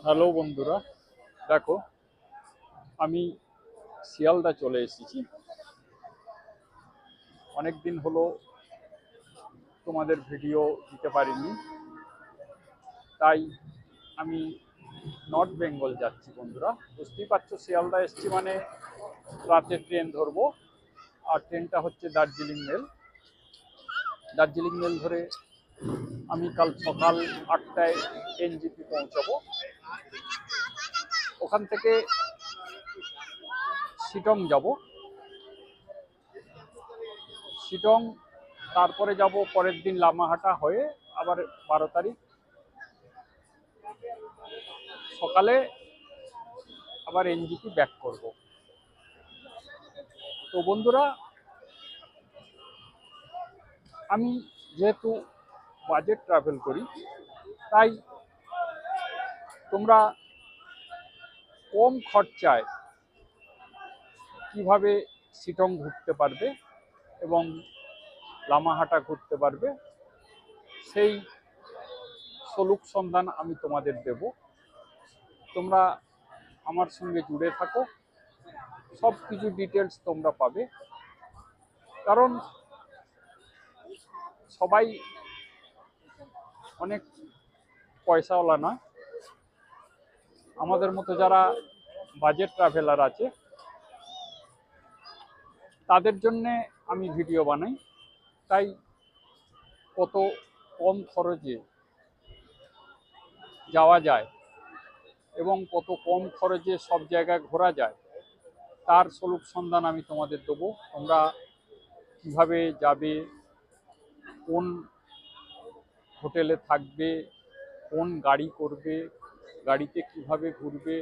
Hello বন্ধুরা, দেখো আমি শিয়ালদা চলে এসেছি। অনেক দিন হলো তোমাদের ভিডিও দিতে পারিনি, তাই আমি নর্থ বেঙ্গল যাচ্ছি। বন্ধুরা, বুঝতেই পারছো, শিয়ালদা এসেছি মানে রাতে ট্রেন ধরবো। আর ট্রেনটা হচ্ছে দার্জিলিং মেল। দার্জিলিং মেল ধরে আমি কাল সকাল 8টায় এনজিপি পৌঁছাবো। ওখান থেকে শিটং যাব। শিটং তারপরে যাব পরের দিন লামাহাটা হয়ে আবার 12 তারিখ সকালে আবার এনজিপি ব্যাক করব। তো বন্ধুরা, আমি যেহেতু বাজেট ট্রাভেল করি, তাই তোমরা কম খরচায় কিভাবে শিটং ঘুরতে পারবে এবং লামাহাটা ঘুরতে পারবে, সেই সলুক সন্ধান আমি তোমাদের দেব। তোমরা আমার সঙ্গে জুড়ে থাকো, সব কিছু ডিটেলস তোমরা পাবে। কারণ সবাই অনেক পয়সাওয়ালা না, আমাদের মতো যারা বাজেট ট্রাভেলার আছে তাদের জন্যে আমি ভিডিও বানাই। তাই কত কম খরচে যাওয়া যায় এবং কত কম খরচে সব জায়গায় ঘোরা যায় তার সলুক সন্ধান আমি তোমাদের দেবো। তোমরা কিভাবে যাবে, কোন হোটেলে থাকবে, কোন গাড়ি করবে, গাড়িতে কিভাবে ঘুরবে,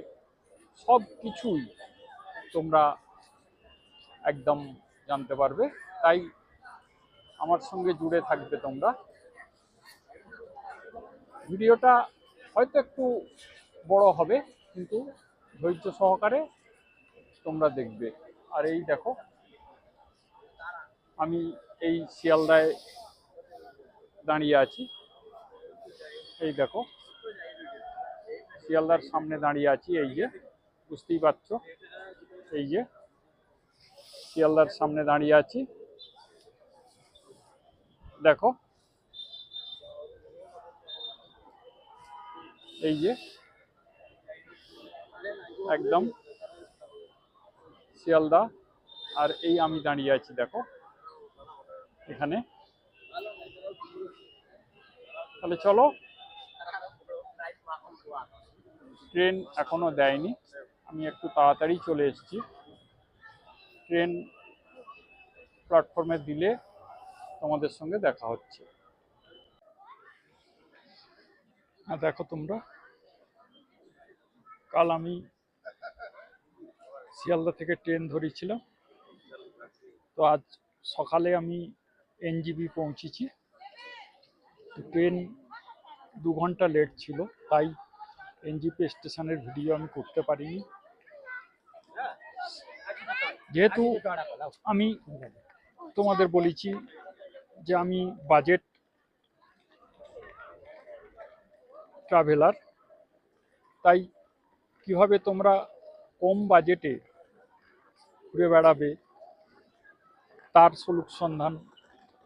সব কিছুই তোমরা একদম জানতে পারবে। তাই আমার সঙ্গে জুড়ে থাকবে তোমরা। ভিডিওটা হয়তো একটু বড় হবে, কিন্তু ধৈর্য সহকারে তোমরা দেখবে। আর এই দেখো, আমি এই শিয়ালদায় দাঁড়িয়ে আছি। এই দেখো, শিয়ালদার সামনে দাঁড়িয়ে আছি। এই যে বুঝতেই পারছো, এই যে শিয়ালদার সামনে দাঁড়িয়ে আছি। দেখো, এই যে একদম শিয়ালদা। আর এই আমি দাঁড়িয়ে আছি, দেখো এখানে। তাহলে চলো, ট্রেন এখনো দেয়নি, আমি একটু তাড়াতাড়ি চলে এসেছি। ট্রেন প্ল্যাটফর্মে দিলে তোমাদের সঙ্গে দেখা হচ্ছে। দেখো তোমরা, কাল আমি শিয়ালদা থেকে ট্রেন ধরেছিলাম, তো আজ সকালে আমি এনজিবি পৌঁছেছি। ট্রেন 2 ঘন্টা লেট ছিল, তাই এনজিপি স্টেশনের ভিডিও আমি করতে পারিনি। যেহেতু আমি তোমাদের বলেছি যে আমি বাজেট ট্রাভেলার, তাই কিভাবে তোমরা কম বাজেটে ঘুরে বেড়াবে তার সলুক সন্ধান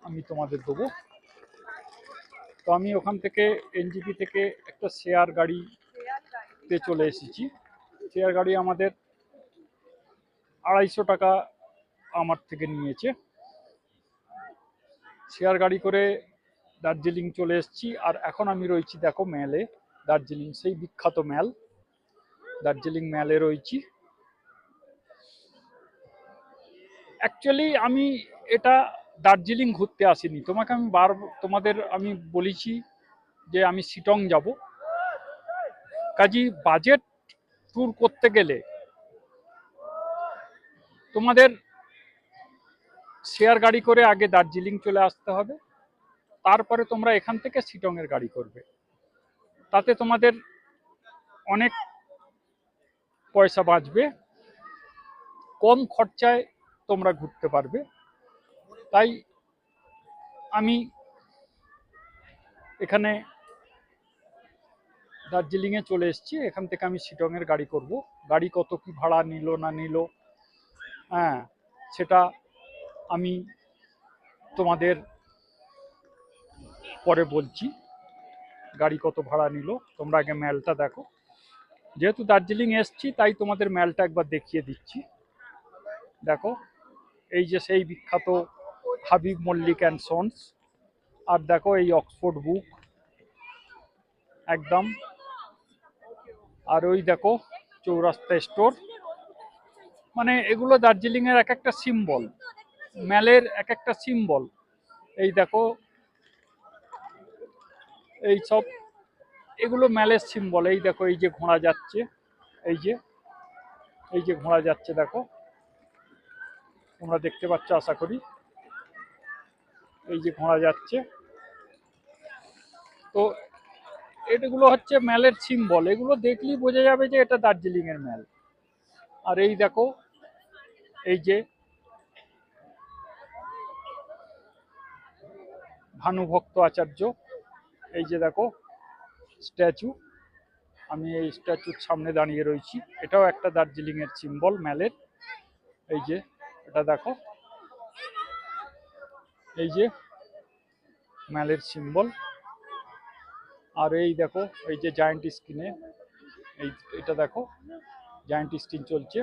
আমি তোমাদের দেবো। তো আমি ওখান থেকে এনজিপি থেকে একটা শেয়ার গাড়িতে চলে এসেছি। শেয়ার গাড়ি আমাদের 250 টাকা আমার থেকে নিয়েছে। শেয়ার গাড়ি করে দার্জিলিং চলে এসেছি। আর এখন আমি রয়েছি, দেখো, ম্যালে। দার্জিলিং সেই বিখ্যাত ম্যাল, দার্জিলিং ম্যালে রয়েছি। অ্যাকচুয়ালি আমি এটা দার্জিলিং ঘুরতে আসিনি। তোমাদের আমি বলেছি যে আমি শিটং যাব। কাজী বাজেট ট্যুর করতে গেলে তোমাদের শেয়ার গাড়ি করে আগে দার্জিলিং চলে আসতে হবে, তারপরে তোমরা এখান থেকে শিটংয়ের গাড়ি করবে। তাতে তোমাদের অনেক পয়সা বাঁচবে, কম খরচায় তোমরা ঘুরতে পারবে। তাই আমি এখানে দার্জিলিংয়ে চলে এসেছি। এখান থেকে আমি শিটংয়ের গাড়ি করব। গাড়ি কত কি ভাড়া নিল না নিল, হ্যাঁ, সেটা আমি তোমাদের পরে বলছি। গাড়ি কত ভাড়া নিল, তোমরা আগে ম্যালটা দেখো। যেহেতু দার্জিলিং এসছি তাই তোমাদের ম্যালটা একবার দেখিয়ে দিচ্ছি। দেখো, এই যে সেই বিখ্যাত হাবিব মল্লিক অ্যান্ড সন্স। আর দেখো এই অক্সফোর্ড বুক একদম। আর ওই দেখো চৌরাস্তা স্টোর। মানে এগুলো দার্জিলিংয়ের এক একটা সিম্বল, ম্যালের এক একটা সিম্বল। এই দেখো এই সব, এগুলো ম্যালের সিম্বল। এই দেখো এই যে ঘোড়া যাচ্ছে, এই যে ঘোড়া যাচ্ছে, দেখো তোমরা দেখতে পাচ্ছ আশা করি। এই যে ঘোড়া যাচ্ছে। তো এগুলো হচ্ছে ম্যালের সিম্বল। এগুলো দেখলেই বোঝা যাবে যে এটা দার্জিলিং এর ম্যাল। আর এই দেখো এই যে ভানুভক্ত আচার্য, এই যে দেখো স্ট্যাচু। আমি এই স্ট্যাচুর সামনে দাঁড়িয়ে রয়েছি। এটাও একটা দার্জিলিং এর সিম্বল ম্যালের। এই যে এটা দেখো, এই যে ম্যালের সিম্বল। আর এই দেখো এই যে জায়ান্ট স্ক্রিনে, এটা দেখো জায়ান্ট স্ক্রিন চলছে।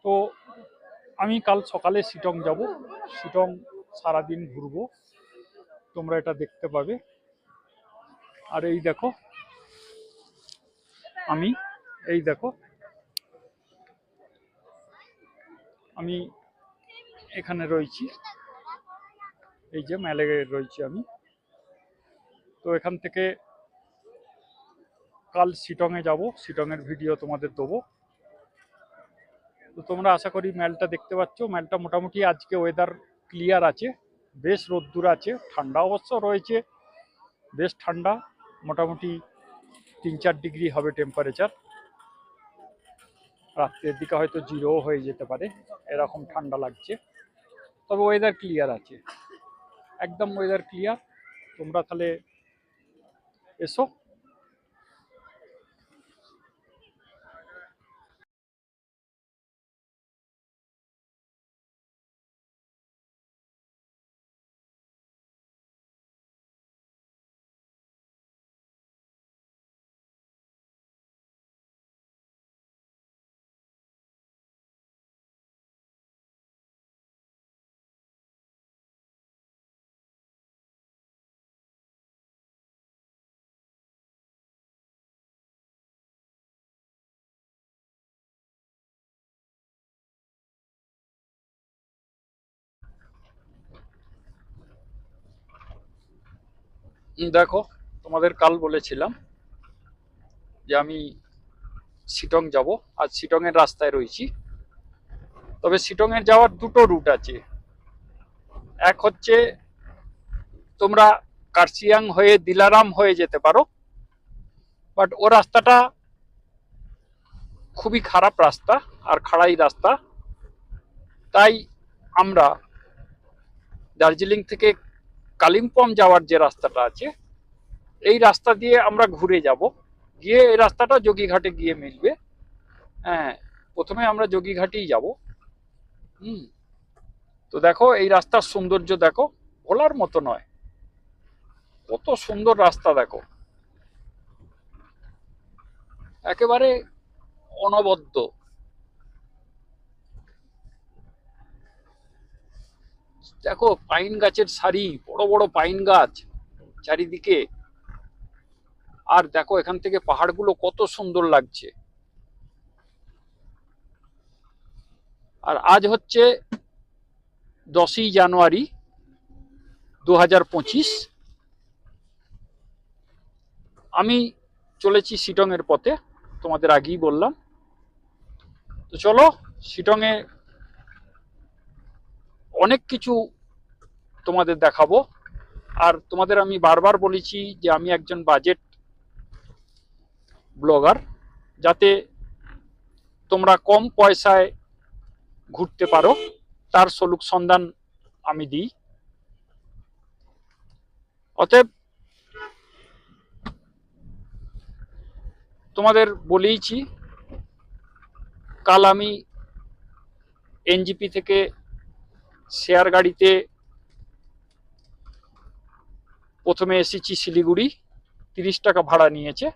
তো আমি কাল সকালে শিটং যাব। শিটং সারাদিন ঘুরবো, তোমরা এটা দেখতে পাবে। আর এই দেখো আমি, এই দেখো আমি এখানে রয়েছি, এই যে ম্যালে রয়েছি আমি। তো এখান থেকে কাল শিটংয়ে যাব, শিটংয়ের ভিডিও তোমাদের দেবো। তো তোমরা আশা করি ম্যালটা দেখতে পাচ্ছ। ম্যালটা মোটামুটি আজকে ওয়েদার ক্লিয়ার আছে, বেশ রোদ্দুর আছে, ঠান্ডা অবশ্য রয়েছে, বেশ ঠান্ডা। মোটামুটি 3-4 ডিগ্রি হবে টেম্পারেচার। রাত্রের দিকে হয়তো 0 হয়ে যেতে পারে, এরকম ঠান্ডা লাগছে। তবে ওয়েদার ক্লিয়ার আছে, একদম ওয়েদার ক্লিয়ার। তোমরা তাহলে এসো। দেখো, তোমাদের কাল বলেছিলাম যে আমি শিটং যাব। আজ শিটং এর রাস্তায় রয়েছি। তবে শিটং এর যাওয়ার দুটো রুট আছে। এক হচ্ছে তোমরা কার্শিয়াং হয়ে দিলারাম হয়ে যেতে পারো, বাট ও রাস্তাটা খুবই খারাপ রাস্তা আর খাড়াই রাস্তা। তাই আমরা দার্জিলিং থেকে কালিম্পং যাওয়ার যে রাস্তাটা আছে, এই রাস্তা দিয়ে আমরা ঘুরে যাব, গিয়ে এই রাস্তাটা যোগীঘাটে গিয়ে মিলবে। হ্যাঁ, প্রথমে আমরা যোগীঘাটেই যাব। তো দেখো এই রাস্তার সৌন্দর্য দেখো, বলার মতো নয়, কত সুন্দর রাস্তা দেখো, একেবারে অনবদ্য। দেখো পাইন গাছের সারি, বড় বড় পাইন গাছ চারিদিকে। আর দেখো এখান থেকে পাহাড়গুলো কত সুন্দর লাগছে। আর আজ হচ্ছে 10ই জানুয়ারি 2025। আমি চলেছি শিটং এর পথে, তোমাদের আগেই বললাম। তো চলো, শিটং এ অনেক কিছু তোমাদের দেখাবো। আর তোমাদের আমি বারবার বলেছি যে আমি একজন বাজেট ব্লগার, যাতে তোমরা কম পয়সায় ঘুরতে পারো তার সন্ধান আমি দিই। অতএব তোমাদের বলেইছি, কাল আমি এনজিপি থেকে শেয়ার গাড়িতে প্রথমে এসেছি শিলিগুড়ি, 30 টাকা ভাড়া নিয়েছে।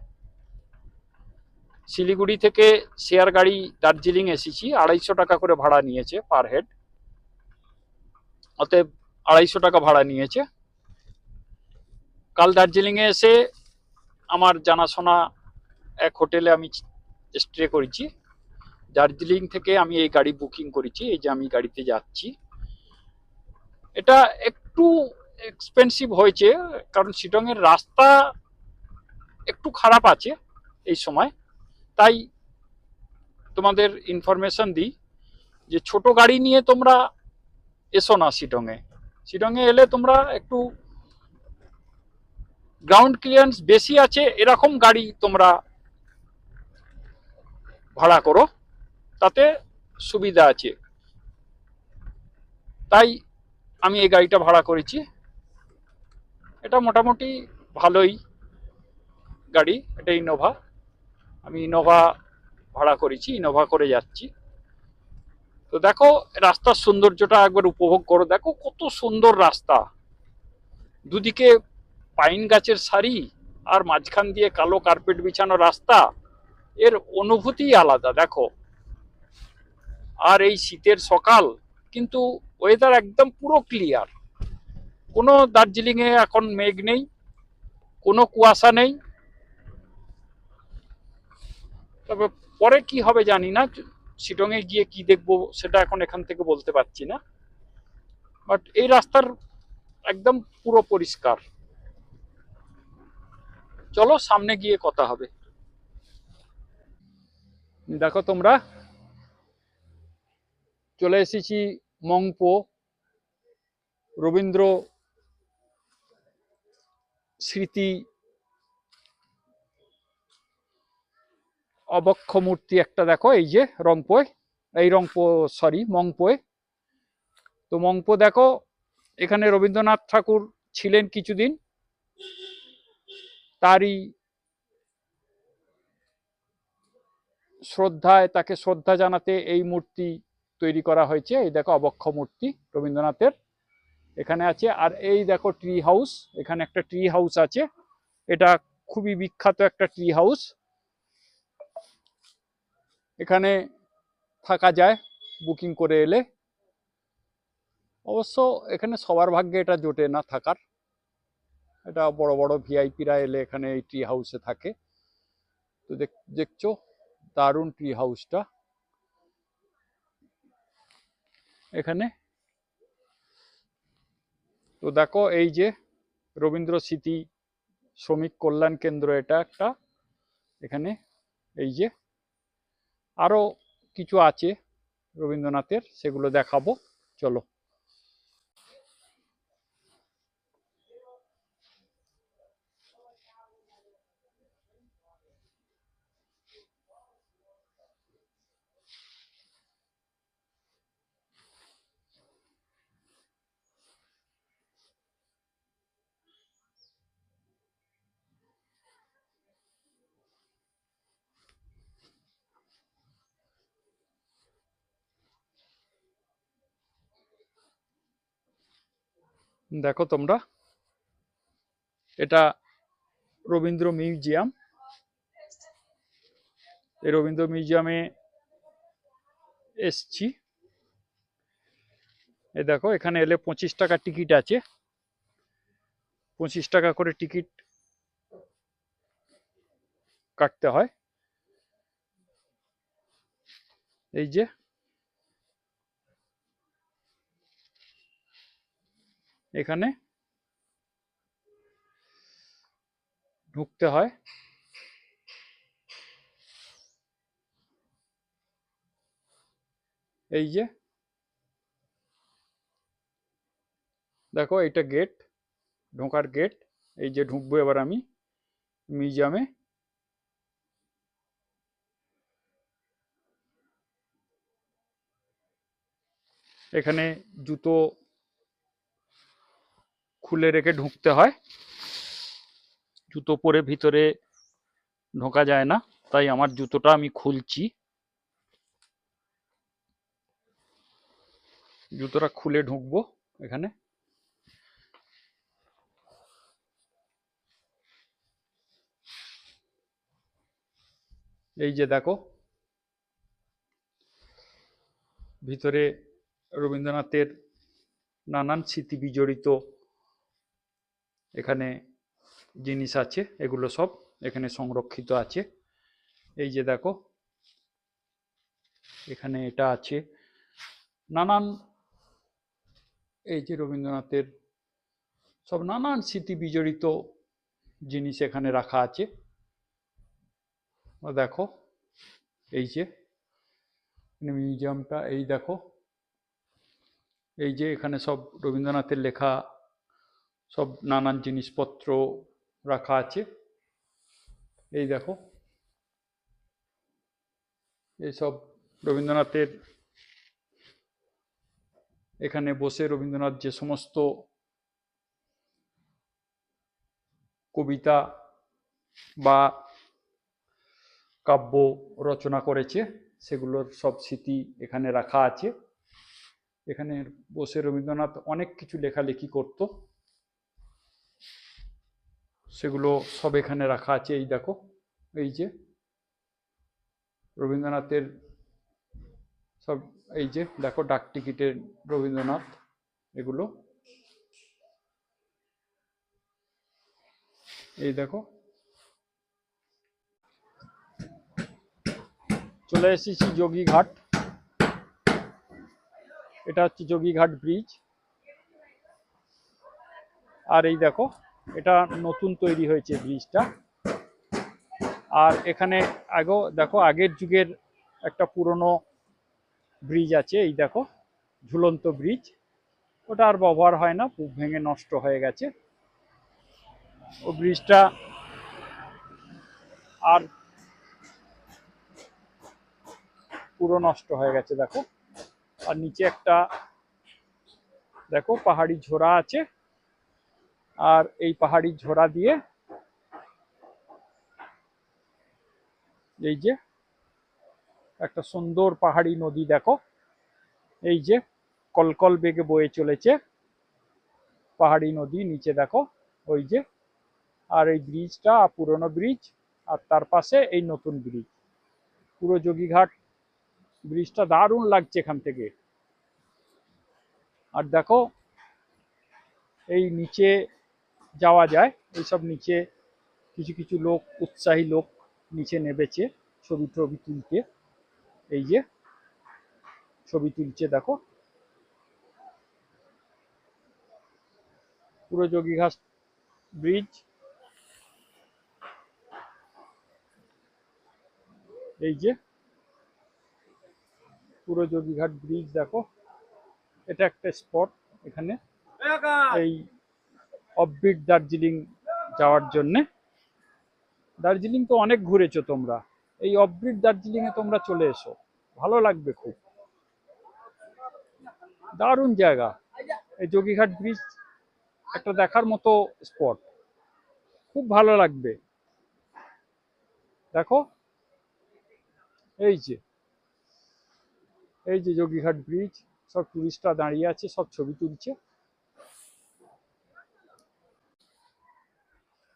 শিলিগুড়ি থেকে শেয়ার গাড়ি দার্জিলিং এসেছি, 250 টাকা করে ভাড়া নিয়েছে পার হেড। অতএব 250 টাকা ভাড়া নিয়েছে। কাল দার্জিলিংয়ে এসে আমার জানাশোনা এক হোটেলে আমি স্টে করেছি। দার্জিলিং থেকে আমি এই গাড়ি বুকিং করেছি, এই যে আমি গাড়িতে যাচ্ছি। এটা একটু এক্সপেন্সিভ হয়েছে, কারণ শিলংয়ের রাস্তা একটু খারাপ আছে এই সময়। তাই তোমাদের ইনফরমেশন দিই যে ছোট গাড়ি নিয়ে তোমরা এসো না শিলংয়ে। শিলংয়ে এলে তোমরা একটু গ্রাউন্ড ক্লিয়ারেন্স বেশি আছে এরকম গাড়ি তোমরা ভাড়া করো, তাতে সুবিধা আছে। তাই আমি এই গাড়িটা ভাড়া করেছি। এটা মোটামুটি ভালোই গাড়ি, এটা ইনোভা। আমি ইনোভা ভাড়া করেছি, ইনোভা করে যাচ্ছি। তো দেখো রাস্তার সৌন্দর্যটা একবার উপভোগ করো। দেখো কত সুন্দর রাস্তা, দুদিকে পাইন গাছের সারি আর মাঝখান দিয়ে কালো কার্পেট বিছানো রাস্তা, এর অনুভূতি আলাদা। দেখো, আর এই শীতের সকাল, কিন্তু ওয়েদার একদম পুরো ক্লিয়ার। কোনো দার্জিলিং এ এখন মেঘ নেই, কোনো কুয়াশা নেই। তবে পরে কি হবে জানি না, শিলংয়ে গিয়ে কি দেখবো সেটা এখন এখান থেকে বলতে পারছি না। বাট এই রাস্তার একদম পুরো পরিষ্কার। চলো সামনে গিয়ে কথা হবে। দেখো তোমরা, চলে এসেছি মংপো, রবীন্দ্র স্মৃতি অবক্ষ মূর্তি একটা। দেখো এই যে রংপোয়, এই রংপো সরি মংপোয়। তো মংপো দেখো, এখানে রবীন্দ্রনাথ ঠাকুর ছিলেন কিছুদিন, তারই শ্রদ্ধায়, তাকে শ্রদ্ধা জানাতে এই মূর্তি তৈরি করা হয়েছে। এই দেখো অবক্ষ মূর্তি রবীন্দ্রনাথের এখানে আছে। আর এই দেখো ট্রি হাউস, এখানে একটা ট্রি হাউস আছে। এটা খুবই বিখ্যাত একটা ট্রি হাউস। এখানে থাকা যায় বুকিং করে এলে। অবশ্য এখানে সবার ভাগ্যে এটা জোটে না থাকার, এটা বড় বড় ভিআইপিরা এলে এখানে এই ট্রি হাউসে থাকে। তো দেখছো দারুণ ট্রি হাউসটা এখানে। তো দেখো এই যে রবীন্দ্র স্মৃতি শ্রমিক কল্যাণ কেন্দ্র, এটা একটা এখানে। এই যে আরো কিছু আছে রবীন্দ্রনাথের, সেগুলো দেখাবো, চলো। দেখো তোমরা, এটা রবীন্দ্র মিউজিয়াম। এই রবীন্দ্র মিউজিয়ামে এসছি। এই দেখো এখানে এলে 25 টাকা টিকিট আছে, 25 টাকা করে টিকিট কাটতে হয়। এই যে এখানে ঢুকতে হয়। এই যে দেখো এটা গেট, ঢোকার গেট। এই যে ঢুকবো এবার আমি মিউজিয়ামে। এখানে জুতো খুলে রেখে ঢুকতে হয়। জুতো পরে ভিতরে ঢোকা যায় না, তাই আমার জুতোটা আমি খুলছি। জুতোটা খুলে ঢুকবো এখানে। এই যে দেখো ভিতরে রবীন্দ্রনাথের নানান স্মৃতি বিজড়িত এখানে জিনিস আছে, এগুলো সব এখানে সংরক্ষিত আছে। এই যে দেখো এখানে এটা আছে নানান, এই যে রবীন্দ্রনাথের সব নানান স্মৃতি বিজড়িত জিনিস এখানে রাখা আছে। দেখো এই যে মিউজিয়ামটা, এই দেখো এই যে এখানে সব রবীন্দ্রনাথের লেখা সব নানান জিনিসপত্র রাখা আছে। এই দেখো এইসব রবীন্দ্রনাথের, এখানে বসে রবীন্দ্রনাথ যে সমস্ত কবিতা বা কাব্য রচনা করেছে সেগুলোর সব স্মৃতি এখানে রাখা আছে। এখানে বসে রবীন্দ্রনাথ অনেক কিছু লেখালেখি করত, সেগুলো সব এখানে রাখা আছে। এই দেখো এই যে রবীন্দ্রনাথের সব, এই যে দেখো ডাক টিকিটের রবীন্দ্রনাথ, এগুলো এই দেখো। চলে এসেছি যোগীঘাট, এটা হচ্ছে যোগীঘাট ব্রিজ। আর এই দেখো এটা নতুন তৈরি হয়েছে ব্রিজটা। আর এখানে আগেও দেখো আগের যুগের একটা পুরনো ব্রিজ আছে, এই দেখো ঝুলন্ত ব্রিজ, ওটা আর ব্যবহার হয় না, ভেঙে নষ্ট হয়ে গেছে। ও ব্রিজটা আর পুরো নষ্ট হয়ে গেছে দেখো। আর নিচে একটা দেখো পাহাড়ি ঝোড়া আছে, আর এই পাহাড়ি ঝোড়া দিয়ে এই যে একটা সুন্দর পাহাড়ি নদী দেখো, এই যে কলকল বেগে বয়ে চলেছে পাহাড়ি নদী নিচে দেখো ওই যে। আর এই ব্রিজটা পুরনো ব্রিজ, আর তার পাশে এই নতুন ব্রিজ। পুরো যোগীঘাট ব্রিজটা দারুণ লাগছে এখান থেকে। আর দেখো এই নিচে যাওয়া যায়, এইসব নিচে কিছু কিছু লোক, উৎসাহী লোক নিচে নেমেছে ছবি টবি তুলতে। এই যে ছবি তুলছে দেখো। পুরো যোগীঘাট ব্রিজ, এই যে পুরো যোগীঘাট ব্রিজ দেখো। এটা একটা স্পট এখানে এই অফবিট দার্জিলিং যাওয়ার জন্যে। দার্জিলিং তো অনেক ঘুরেছো তোমরা, এই অফবিট দার্জিলিং এ তোমরা চলে এসো, ভালো লাগবে খুব, দারুণ জায়গা। এই যোগীঘাট ব্রিজ একটা দেখার মতো স্পট, খুব ভালো লাগবে। দেখো এই যে, এই যে যোগীঘাট ব্রিজ, সব টুরিস্টরা দাঁড়িয়ে আছে, সব ছবি তুলছে।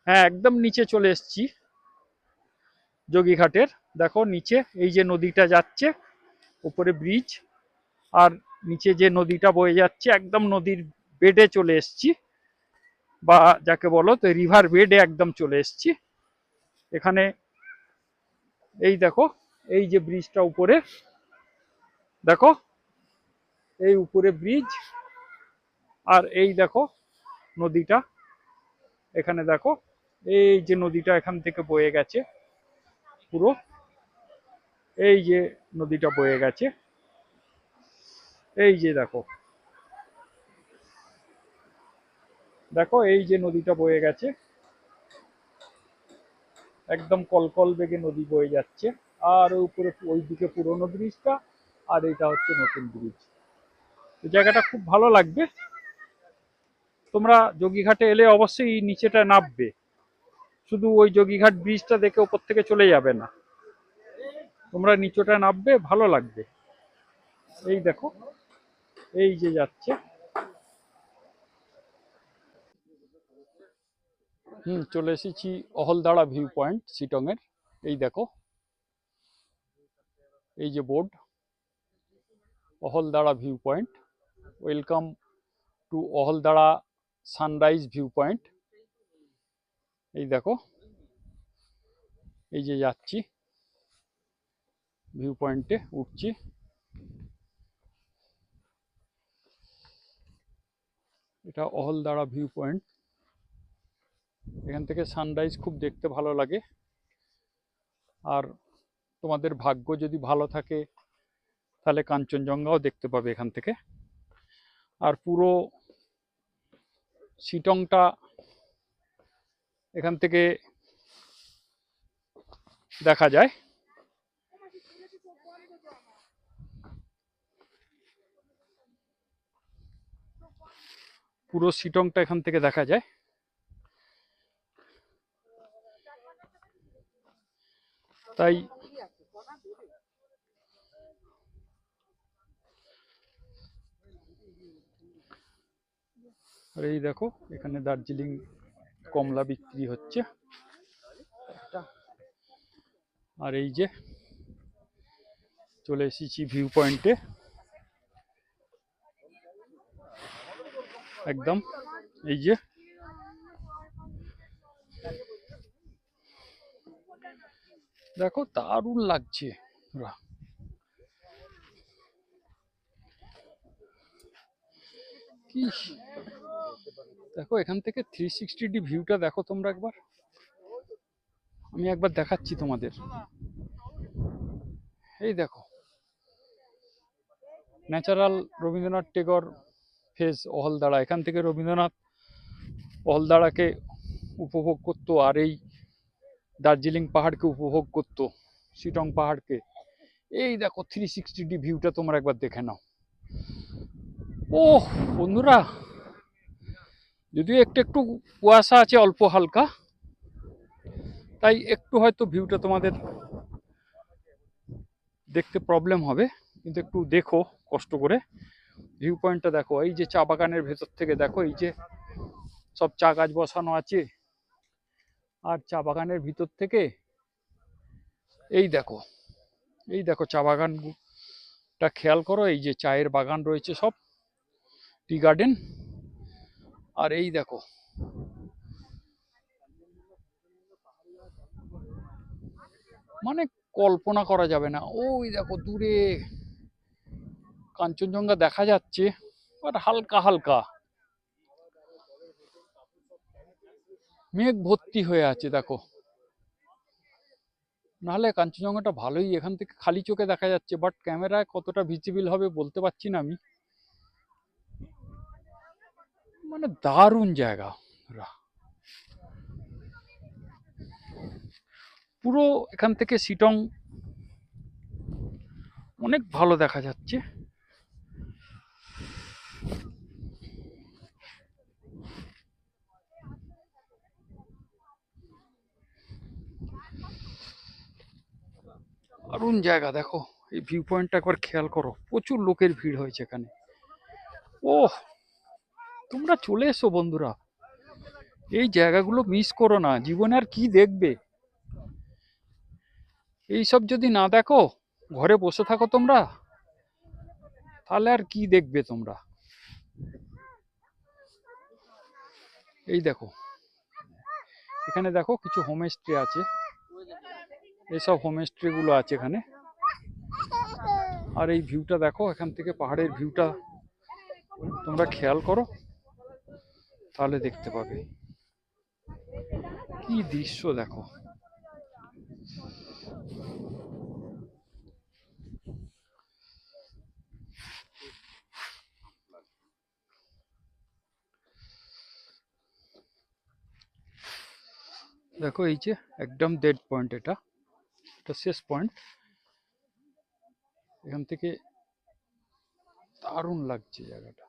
হ্যাঁ একদম নিচে চলে এসেছি যোগীঘাটের। দেখো নিচে এই যে নদীটা যাচ্ছে, উপরে ব্রিজ, আর নিচে যে নদীটা বয়ে যাচ্ছে, একদম নদীর বেডে চলে এসেছি, বা যাকে বলো তো রিভার বেডে একদম চলে এসেছি এখানে। এই দেখো এই যে ব্রিজটা উপরে দেখো, এই উপরে ব্রিজ, আর এই দেখো নদীটা এখানে দেখো, এই যে নদীটা এখান থেকে বয়ে গেছে পুরো, এই যে নদীটা বয়ে গেছে, এই যে দেখো দেখো এই যে নদীটা বয়ে গেছে, একদম কলকল বেগে নদী বয়ে যাচ্ছে। আর উপরে ওইদিকে পুরোনো ব্রিজটা, আর এটা হচ্ছে নতুন ব্রিজ। জায়গাটা খুব ভালো লাগবে, তোমরা যোগীঘাটে এলে অবশ্যই নিচেটা নামবে, শুধু ওই যোগীঘাট ব্রিজটা দেখে ওপর থেকে চলে যাবে না, তোমরা নিচটা নামবে, ভালো লাগবে। এই দেখো, এই যে যাচ্ছে, চলে এসেছি অহলদাড়া ভিউ পয়েন্ট শিটং এর। এই দেখো, এই যে board, Ahaldara view point, welcome to Ahaldara sunrise view point. এই দেখো, এই যে যাচ্ছি, ভিউ পয়েন্টে উঠছি। এটা অহলদাড়া ভিউ পয়েন্ট, এখান থেকে সানরাইজ খুব দেখতে ভালো লাগে। আর তোমাদের ভাগ্য যদি ভালো থাকে তাহলে কাঞ্চনজঙ্ঘাও দেখতে পাবে এখান থেকে। আর পুরো শিটংটা এখান থেকে দেখা যায়। পুরো শিটংটা এখান থেকে দেখা যায়। তাই আর এই দেখো, এখানে দার্জিলিং কমলা বিক্রি হচ্ছে। আর এই যে চলে এসেছি ভিউ পয়েন্টে, একদম এই যে দেখো, দারুণ লাগছে। কি দেখো, এখান থেকে 360 ভিউটা দেখো তোমরা একবার, আমি একবার দেখাচ্ছি তোমাদের। এই দেখো, ন্যাচারাল রবীন্দ্রনাথ টেগর ফেজ অহলদাড়া। এখান থেকে রবীন্দ্রনাথ অহলদাড়াকে উপভোগ করতো, আর এই দার্জিলিং পাহাড়কে উপভোগ করতো, শিটং পাহাড়কে। এই দেখো 360 ভিউটা তোমরা একবার দেখে নাও। ওহ বন্ধুরা, যদিও একটু একটু কুয়াশা আছে, অল্প হালকা, তাই একটু হয়তো ভিউটা তোমাদের দেখতে প্রবলেম হবে, কিন্তু একটু দেখো কষ্ট করে। ভিউ পয়েন্টটা দেখো, এই যে চা বাগানের ভেতর থেকে দেখো, এই যে সব চা গাছ বসানো আছে, আর চা বাগানের ভিতর থেকে এই দেখো, এই দেখো চা বাগানটা খেয়াল করো, এই যে চায়ের বাগান রয়েছে সব, টি গার্ডেন। আর এই দেখো, মানে কল্পনা করা যাবে না। ওই দেখো দূরে কাঞ্চনজঙ্ঘা দেখা যাচ্ছে, বাট হালকা হালকা মেঘ ভর্তি হয়ে আছে দেখো। নাহলে কাঞ্চনজঙ্ঘাটা ভালোই এখান থেকে খালি চোখে দেখা যাচ্ছে, বাট ক্যামেরায় কতটা ভিজিবল হবে বলতে পারছি না আমি। মানে দারুণ জায়গা, পুরো এখান থেকে শিটং অনেক ভালো দেখা যাচ্ছে। দারুণ জায়গা দেখো, এই ভিউ পয়েন্টটা একবার খেয়াল করো, প্রচুর লোকের ভিড় হয়েছে এখানে। ওহ, তোমরা চলে এসো বন্ধুরা, এই জায়গাগুলো মিস করো না, জীবনে আর কি দেখবে। এইসব যদি না দেখো, ঘরে বসে থাকো তোমরা, তাহলে আর কি দেখবে তোমরা। এই দেখো, এখানে দেখো কিছু হোমস্টে আছে, এইসব হোমস্টে গুলো আছে এখানে। আর এই ভিউটা দেখো, এখান থেকে পাহাড়ের ভিউটা তোমরা খেয়াল করো, তাহলে দেখতে পাবে কি দৃশ্য দেখো। দেখো এই যে একদম ডেড পয়েন্ট, এটা এটা শেষ পয়েন্ট। এখান থেকে দারুণ লাগছে জায়গাটা,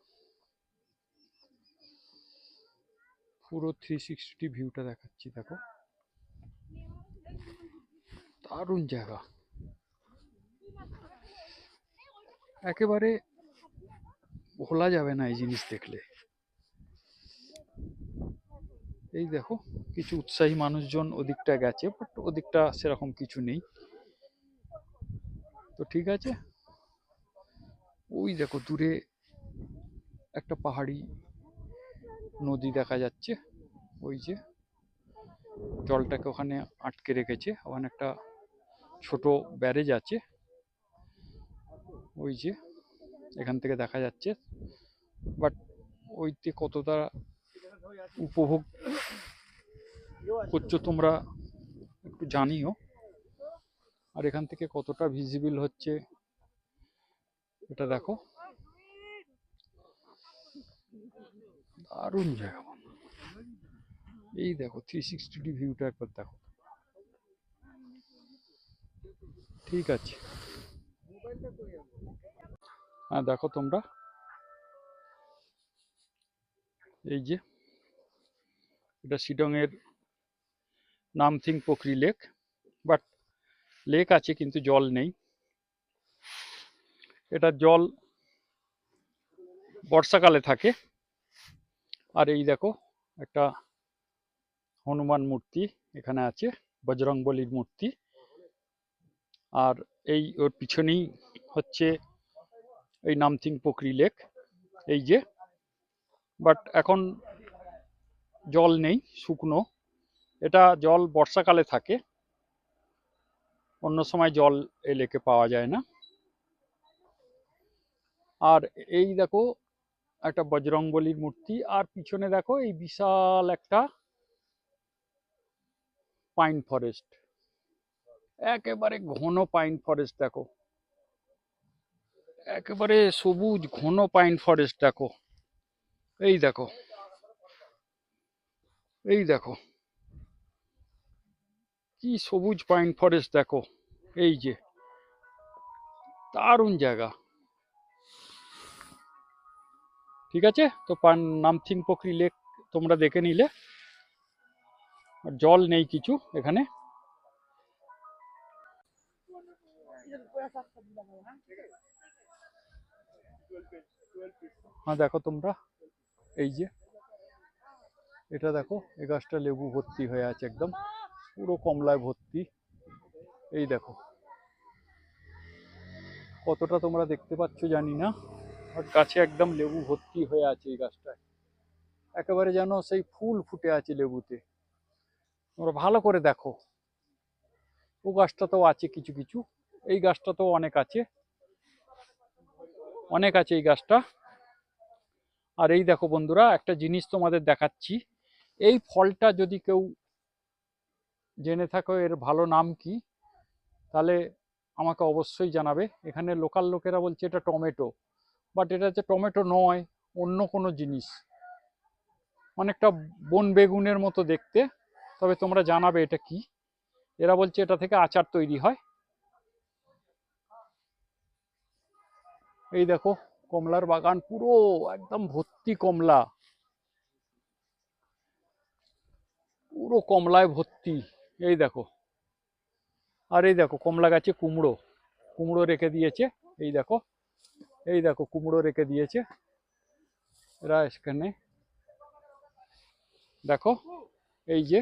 পুরো 360 ভিউটা দেখাচ্ছি দেখো। দারুণ জায়গা, একেবারে ভোলা যাবে না এই জিনিস দেখলে। এই দেখো কিছু উৎসাহী মানুষজন ওদিকটা গেছে, বাট ওদিকটা সেরকম কিছু নেই। তো ঠিক আছে, ওই দেখো দূরে একটা পাহাড়ি নদী দেখা যাচ্ছে। ওই যে জলটাকে ওখানে আটকে রেখেছে, ওখানে একটা ছোট ব্যারেজ আছে। ওই যে এখান থেকে দেখা যাচ্ছে, বাট ওইতে কতটা উপভোগ করছো তোমরা একটু জানিও, আর এখান থেকে কতটা ভিজিবল হচ্ছে এটা দেখো। দারুণ জায়গা, এই দেখো 360 ভিউটা একবার দেখো। ঠিক আছে, হ্যাঁ দেখো তোমরা, এই যে এটা শিলংয়ের Namthing Pokhri lake, but lake আছে কিন্তু জল নেই। এটা জল বর্ষাকালে থাকে। আর এই দেখো একটা হনুমান মূর্তি এখানে আছে, বজরংবলীর মূর্তি। আর এই ওর পিছনেই হচ্ছে এই নামথিং পোখরি লেক, এই যে। বাট এখন জল নেই, শুকনো। এটা জল বর্ষাকালে থাকে, অন্য সময় জল এই লেকে পাওয়া যায় না। আর এই দেখো একটা বজরংবলীর মূর্তি, আর পিছনে দেখো এই বিশাল একটা পাইন ফরেস্ট, একেবারে ঘন পাইন ফরেস্ট দেখো, একেবারে সবুজ ঘন পাইন ফরেস্ট দেখো। এই দেখো, এই দেখো কি সবুজ পাইন ফরেস্ট দেখো। এই যে দারুণ জায়গা। ঠিক আছে, তো নামথিং পোখরি লেক তোমরা দেখে নিলে। আর জল নেই কিছু এখানে। হ্যাঁ দেখো তোমরা, এই যে এটা দেখো, এই গাছটা লেবু ভর্তি হয়ে আছে, একদম পুরো কমলায় ভর্তি। এই দেখো কতটা তোমরা দেখতে পাচ্ছ জানি না, আর গাছে একদম লেবু ভর্তি হয়ে আছে এই গাছটায়, একেবারে যেন সেই ফুল ফুটে আছে লেবুতে। তোমরা ভালো করে দেখো, ও গাছটাতেও আছে কিছু কিছু, এই গাছটাতেও অনেক আছে, অনেক আছে এই গাছটা। আর এই দেখো বন্ধুরা, একটা জিনিস তোমাদের দেখাচ্ছি। এই ফলটা যদি কেউ জেনে থাকো এর ভালো নাম কি, তাহলে আমাকে অবশ্যই জানাবে। এখানে লোকাল লোকেরা বলছে এটা টমেটো, বাট এটা হচ্ছে টমেটো নয়, অন্য কোনো জিনিস, অনেকটা বন বেগুনের মতো দেখতে। তবে তোমরা জানাবে এটা কি। এরা বলছে এটা থেকে আচার তৈরি হয়। এই দেখো কমলার বাগান পুরো একদম ভর্তি কমলা, পুরো কমলায় ভর্তি। এই দেখো, আর এই দেখো কমলা গাছে কুমড়ো, কুমড়ো রেখে দিয়েছে। এই দেখো, এই দেখো কুমড়ো রেখে দিয়েছে এরা এখানে, দেখো এই যে